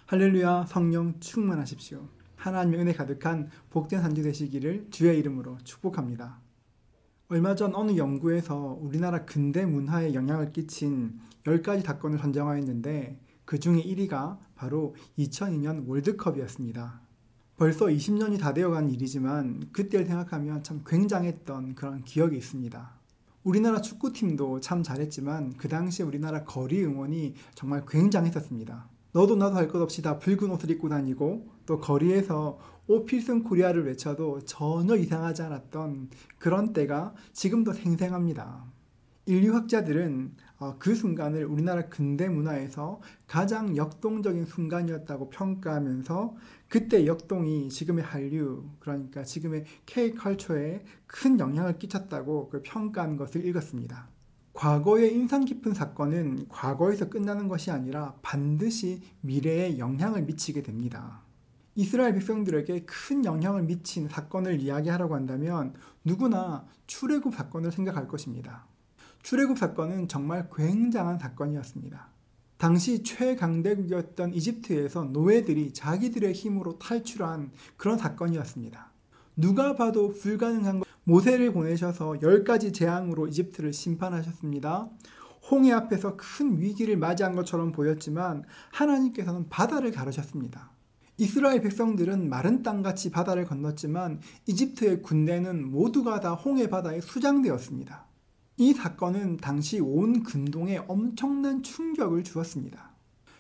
할렐루야. 성령 충만하십시오. 하나님의 은혜 가득한 복된 한 주 되시기를 주의 이름으로 축복합니다. 얼마 전 어느 연구에서 우리나라 근대 문화에 영향을 끼친 10가지 사건을 선정하였는데 그 중에 1위가 바로 2002년 월드컵이었습니다. 벌써 20년이 다 되어간 일이지만 그때를 생각하면 참 굉장했던 그런 기억이 있습니다. 우리나라 축구팀도 참 잘했지만 그 당시에 우리나라 거리 응원이 정말 굉장했었습니다. 너도 나도 할 것 없이 다 붉은 옷을 입고 다니고 또 거리에서 오 필승 코리아를 외쳐도 전혀 이상하지 않았던 그런 때가 지금도 생생합니다. 인류학자들은 그 순간을 우리나라 근대 문화에서 가장 역동적인 순간이었다고 평가하면서 그때 역동이 지금의 한류, 그러니까 지금의 K컬처에 큰 영향을 끼쳤다고 평가한 것을 읽었습니다. 과거의 인상 깊은 사건은 과거에서 끝나는 것이 아니라 반드시 미래에 영향을 미치게 됩니다. 이스라엘 백성들에게 큰 영향을 미친 사건을 이야기하라고 한다면 누구나 출애굽 사건을 생각할 것입니다. 출애굽 사건은 정말 굉장한 사건이었습니다. 당시 최강대국이었던 이집트에서 노예들이 자기들의 힘으로 탈출한 그런 사건이었습니다. 누가 봐도 불가능한 것, 모세를 보내셔서 10가지 재앙으로 이집트를 심판하셨습니다. 홍해 앞에서 큰 위기를 맞이한 것처럼 보였지만 하나님께서는 바다를 가르셨습니다. 이스라엘 백성들은 마른 땅같이 바다를 건넜지만 이집트의 군대는 모두가 다 홍해 바다에 수장되었습니다. 이 사건은 당시 온 근동에 엄청난 충격을 주었습니다.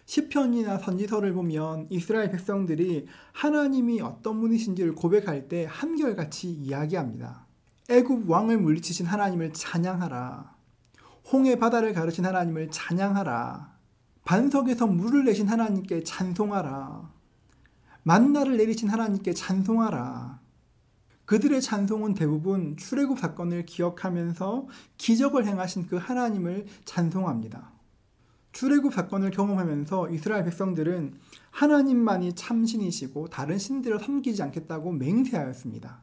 시편이나 선지서를 보면 이스라엘 백성들이 하나님이 어떤 분이신지를 고백할 때 한결같이 이야기합니다. 애굽 왕을 물리치신 하나님을 찬양하라. 홍해 바다를 가르신 하나님을 찬양하라. 반석에서 물을 내신 하나님께 찬송하라. 만나를 내리신 하나님께 찬송하라. 그들의 찬송은 대부분 출애굽 사건을 기억하면서 기적을 행하신 그 하나님을 찬송합니다. 출애굽 사건을 경험하면서 이스라엘 백성들은 하나님만이 참신이시고 다른 신들을 섬기지 않겠다고 맹세하였습니다.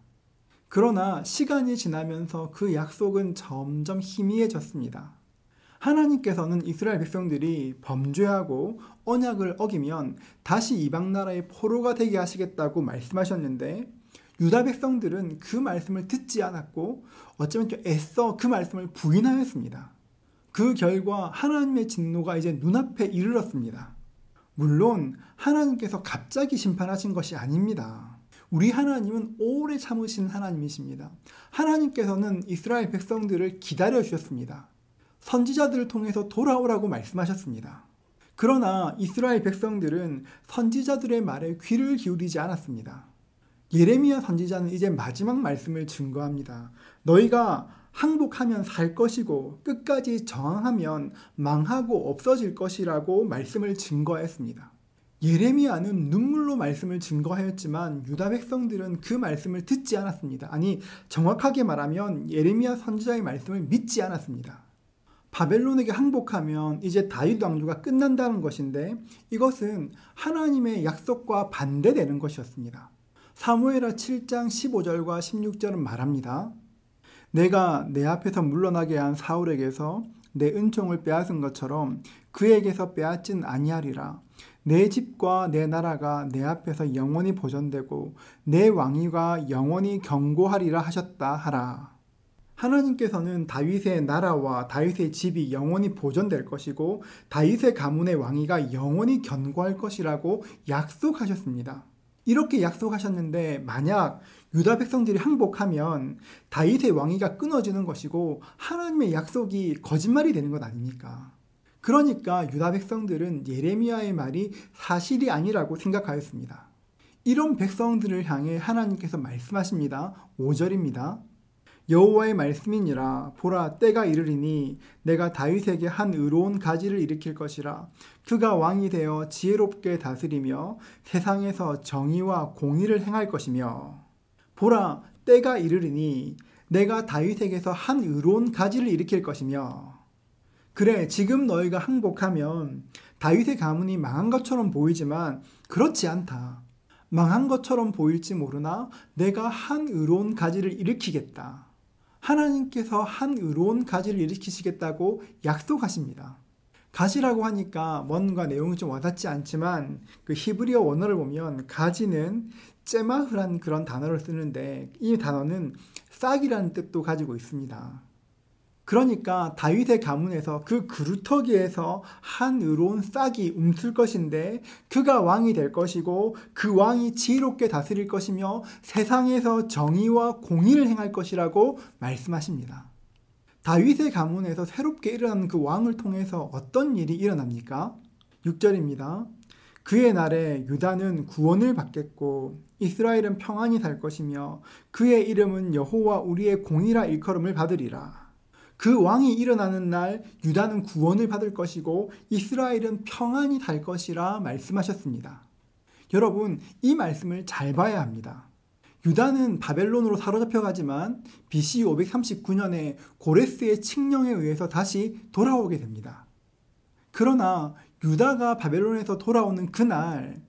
그러나 시간이 지나면서 그 약속은 점점 희미해졌습니다. 하나님께서는 이스라엘 백성들이 범죄하고 언약을 어기면 다시 이방 나라의 포로가 되게 하시겠다고 말씀하셨는데 유다 백성들은 그 말씀을 듣지 않았고 어쩌면 좀 애써 그 말씀을 부인하였습니다. 그 결과 하나님의 진노가 이제 눈앞에 이르렀습니다. 물론 하나님께서 갑자기 심판하신 것이 아닙니다. 우리 하나님은 오래 참으신 하나님이십니다. 하나님께서는 이스라엘 백성들을 기다려 주셨습니다. 선지자들을 통해서 돌아오라고 말씀하셨습니다. 그러나 이스라엘 백성들은 선지자들의 말에 귀를 기울이지 않았습니다. 예레미야 선지자는 이제 마지막 말씀을 증거합니다. 너희가 항복하면 살 것이고 끝까지 저항하면 망하고 없어질 것이라고 말씀을 증거했습니다. 예레미야는 눈물로 말씀을 증거하였지만 유다 백성들은 그 말씀을 듣지 않았습니다. 아니, 정확하게 말하면 예레미야 선지자의 말씀을 믿지 않았습니다. 바벨론에게 항복하면 이제 다윗 왕조가 끝난다는 것인데 이것은 하나님의 약속과 반대되는 것이었습니다. 사무엘하 7장 15절과 16절은 말합니다. 내가 내 앞에서 물러나게 한 사울에게서 내 은총을 빼앗은 것처럼 그에게서 빼앗진 아니하리라. 내 집과 내 나라가 내 앞에서 영원히 보존되고 내 왕위가 영원히 견고하리라 하셨다 하라. 하나님께서는 다윗의 나라와 다윗의 집이 영원히 보존될 것이고 다윗의 가문의 왕위가 영원히 견고할 것이라고 약속하셨습니다. 이렇게 약속하셨는데 만약 유다 백성들이 항복하면 다윗의 왕위가 끊어지는 것이고 하나님의 약속이 거짓말이 되는 것 아닙니까? 그러니까 유다 백성들은 예레미야의 말이 사실이 아니라고 생각하였습니다. 이런 백성들을 향해 하나님께서 말씀하십니다. 5절입니다. 여호와의 말씀이니라. 보라, 때가 이르리니 내가 다윗에게 한 의로운 가지를 일으킬 것이라. 그가 왕이 되어 지혜롭게 다스리며 세상에서 정의와 공의를 행할 것이며. 보라, 때가 이르리니 내가 다윗에게서 한 의로운 가지를 일으킬 것이며. 그래, 지금 너희가 항복하면 다윗의 가문이 망한 것처럼 보이지만 그렇지 않다. 망한 것처럼 보일지 모르나 내가 한 의로운 가지를 일으키겠다. 하나님께서 한 의로운 가지를 일으키시겠다고 약속하십니다. 가지라고 하니까 뭔가 내용이 좀 와닿지 않지만 그 히브리어 원어를 보면 가지는 째마흐란 그런 단어를 쓰는데 이 단어는 싹이라는 뜻도 가지고 있습니다. 그러니까 다윗의 가문에서 그 그루터기에서 한 의로운 싹이 움틀 것인데 그가 왕이 될 것이고 그 왕이 지혜롭게 다스릴 것이며 세상에서 정의와 공의를 행할 것이라고 말씀하십니다. 다윗의 가문에서 새롭게 일어나는 그 왕을 통해서 어떤 일이 일어납니까? 6절입니다. 그의 날에 유다는 구원을 받겠고 이스라엘은 평안히 살 것이며 그의 이름은 여호와 우리의 공의라 일컬음을 받으리라. 그 왕이 일어나는 날 유다는 구원을 받을 것이고 이스라엘은 평안히 살 것이라 말씀하셨습니다. 여러분, 이 말씀을 잘 봐야 합니다. 유다는 바벨론으로 사로잡혀가지만 BC 539년에 고레스의 칙령에 의해서 다시 돌아오게 됩니다. 그러나 유다가 바벨론에서 돌아오는 그날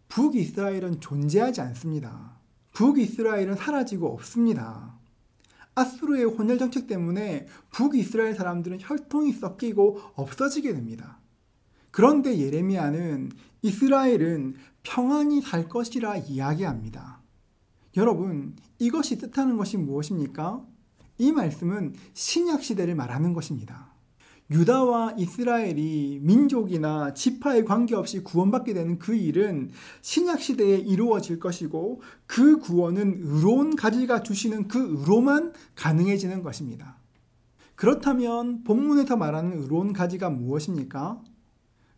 북이스라엘은 존재하지 않습니다. 북이스라엘은 사라지고 없습니다. 아수르의 혼혈 정책 때문에 북이스라엘 사람들은 혈통이 섞이고 없어지게 됩니다. 그런데 예레미야는 이스라엘은 평안히 살 것이라 이야기합니다. 여러분, 이것이 뜻하는 것이 무엇입니까? 이 말씀은 신약 시대를 말하는 것입니다. 유다와 이스라엘이 민족이나 지파에 관계없이 구원받게 되는 그 일은 신약 시대에 이루어질 것이고 그 구원은 의로운 가지가 주시는 그 의로만 가능해지는 것입니다. 그렇다면 본문에서 말하는 의로운 가지가 무엇입니까?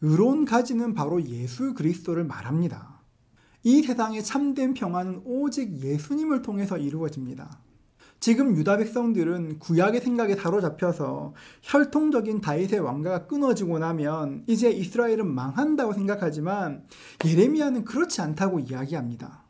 의로운 가지는 바로 예수 그리스도를 말합니다. 이 세상의 참된 평안은 오직 예수님을 통해서 이루어집니다. 지금 유다 백성들은 구약의 생각에 사로잡혀서 혈통적인 다윗의 왕가가 끊어지고 나면 이제 이스라엘은 망한다고 생각하지만 예레미야는 그렇지 않다고 이야기합니다.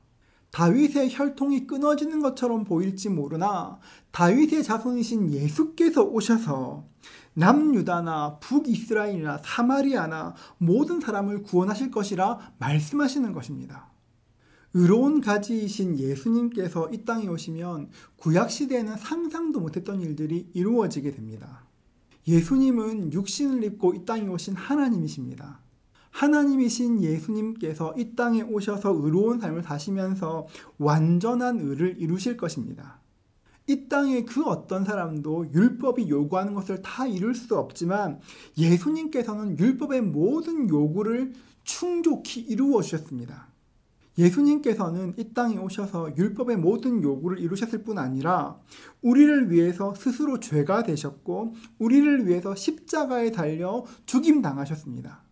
다윗의 혈통이 끊어지는 것처럼 보일지 모르나 다윗의 자손이신 예수께서 오셔서 남유다나 북이스라엘이나 사마리아나 모든 사람을 구원하실 것이라 말씀하시는 것입니다. 의로운 가지이신 예수님께서 이 땅에 오시면 구약시대에는 상상도 못했던 일들이 이루어지게 됩니다. 예수님은 육신을 입고 이 땅에 오신 하나님이십니다. 하나님이신 예수님께서 이 땅에 오셔서 의로운 삶을 사시면서 완전한 의를 이루실 것입니다. 이 땅의 그 어떤 사람도 율법이 요구하는 것을 다 이룰 수 없지만 예수님께서는 율법의 모든 요구를 충족히 이루어 주셨습니다. 예수님께서는 이 땅에 오셔서 율법의 모든 요구를 이루셨을 뿐 아니라 우리를 위해서 스스로 죄가 되셨고 우리를 위해서 십자가에 달려 죽임당하셨습니다.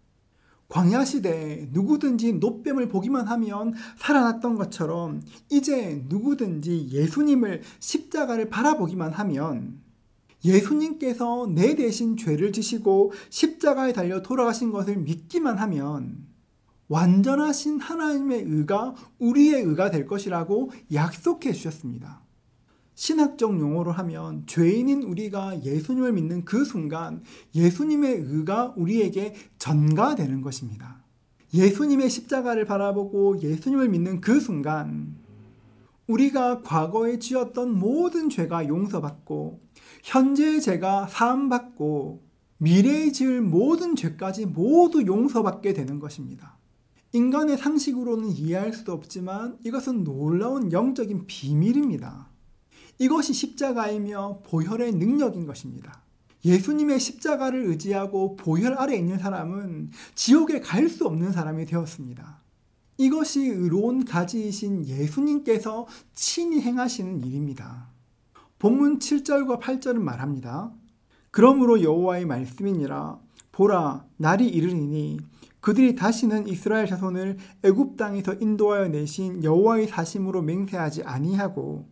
광야시대에 누구든지 노뱀을 보기만 하면 살아났던 것처럼 이제 누구든지 예수님을 십자가를 바라보기만 하면 예수님께서 내 대신 죄를 지시고 십자가에 달려 돌아가신 것을 믿기만 하면 완전하신 하나님의 의가 우리의 의가 될 것이라고 약속해 주셨습니다. 신학적 용어로 하면 죄인인 우리가 예수님을 믿는 그 순간 예수님의 의가 우리에게 전가되는 것입니다. 예수님의 십자가를 바라보고 예수님을 믿는 그 순간 우리가 과거에 지었던 모든 죄가 용서받고 현재의 죄가 사함받고 미래에 지을 모든 죄까지 모두 용서받게 되는 것입니다. 인간의 상식으로는 이해할 수도 없지만 이것은 놀라운 영적인 비밀입니다. 이것이 십자가이며 보혈의 능력인 것입니다. 예수님의 십자가를 의지하고 보혈 아래 있는 사람은 지옥에 갈 수 없는 사람이 되었습니다. 이것이 의로운 가지이신 예수님께서 친히 행하시는 일입니다. 본문 7절과 8절은 말합니다. 그러므로 여호와의 말씀이니라. 보라, 날이 이르리니 그들이 다시는 이스라엘 자손을 애굽 땅에서 인도하여 내신 여호와의 사심으로 맹세하지 아니하고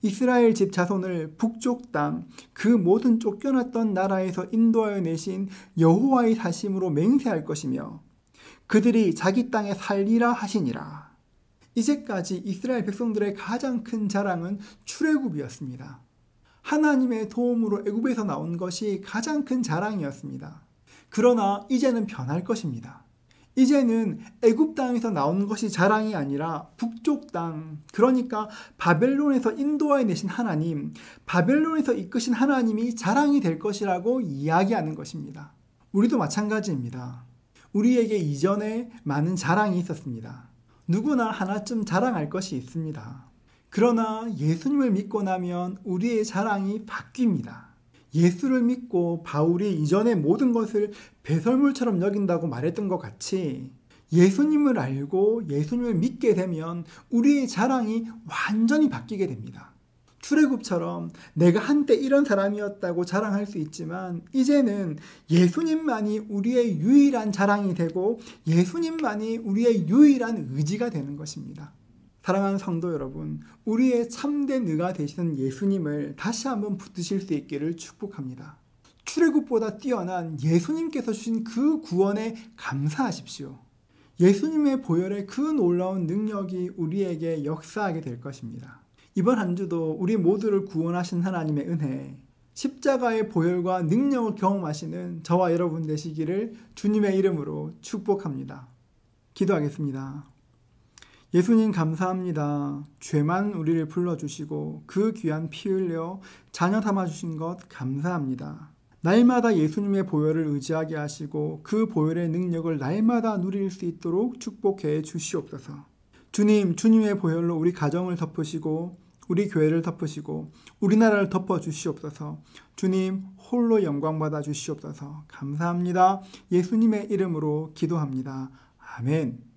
이스라엘 집 자손을 북쪽 땅 그 모든 쫓겨났던 나라에서 인도하여 내신 여호와의 사심으로 맹세할 것이며 그들이 자기 땅에 살리라 하시니라. 이제까지 이스라엘 백성들의 가장 큰 자랑은 출애굽이었습니다. 하나님의 도움으로 애굽에서 나온 것이 가장 큰 자랑이었습니다. 그러나 이제는 변할 것입니다. 이제는 애굽 땅에서 나온 것이 자랑이 아니라 북쪽 땅, 그러니까 바벨론에서 인도하여 내신 하나님, 바벨론에서 이끄신 하나님이 자랑이 될 것이라고 이야기하는 것입니다. 우리도 마찬가지입니다. 우리에게 이전에 많은 자랑이 있었습니다. 누구나 하나쯤 자랑할 것이 있습니다. 그러나 예수님을 믿고 나면 우리의 자랑이 바뀝니다. 예수를 믿고 바울이 이전의 모든 것을 배설물처럼 여긴다고 말했던 것 같이 예수님을 알고 예수님을 믿게 되면 우리의 자랑이 완전히 바뀌게 됩니다. 출애굽처럼 내가 한때 이런 사람이었다고 자랑할 수 있지만 이제는 예수님만이 우리의 유일한 자랑이 되고 예수님만이 우리의 유일한 의지가 되는 것입니다. 사랑하는 성도 여러분, 우리의 참된 의가 되시는 예수님을 다시 한번 붙드실 수 있기를 축복합니다. 출애굽보다 뛰어난 예수님께서 주신 그 구원에 감사하십시오. 예수님의 보혈의 그 놀라운 능력이 우리에게 역사하게 될 것입니다. 이번 한 주도 우리 모두를 구원하신 하나님의 은혜, 십자가의 보혈과 능력을 경험하시는 저와 여러분 되시기를 주님의 이름으로 축복합니다. 기도하겠습니다. 예수님 감사합니다. 죄만 우리를 불러주시고 그 귀한 피 흘려 자녀 삼아주신 것 감사합니다. 날마다 예수님의 보혈을 의지하게 하시고 그 보혈의 능력을 날마다 누릴 수 있도록 축복해 주시옵소서. 주님, 주님의 보혈로 우리 가정을 덮으시고 우리 교회를 덮으시고 우리나라를 덮어 주시옵소서. 주님 홀로 영광 받아 주시옵소서. 감사합니다. 예수님의 이름으로 기도합니다. 아멘.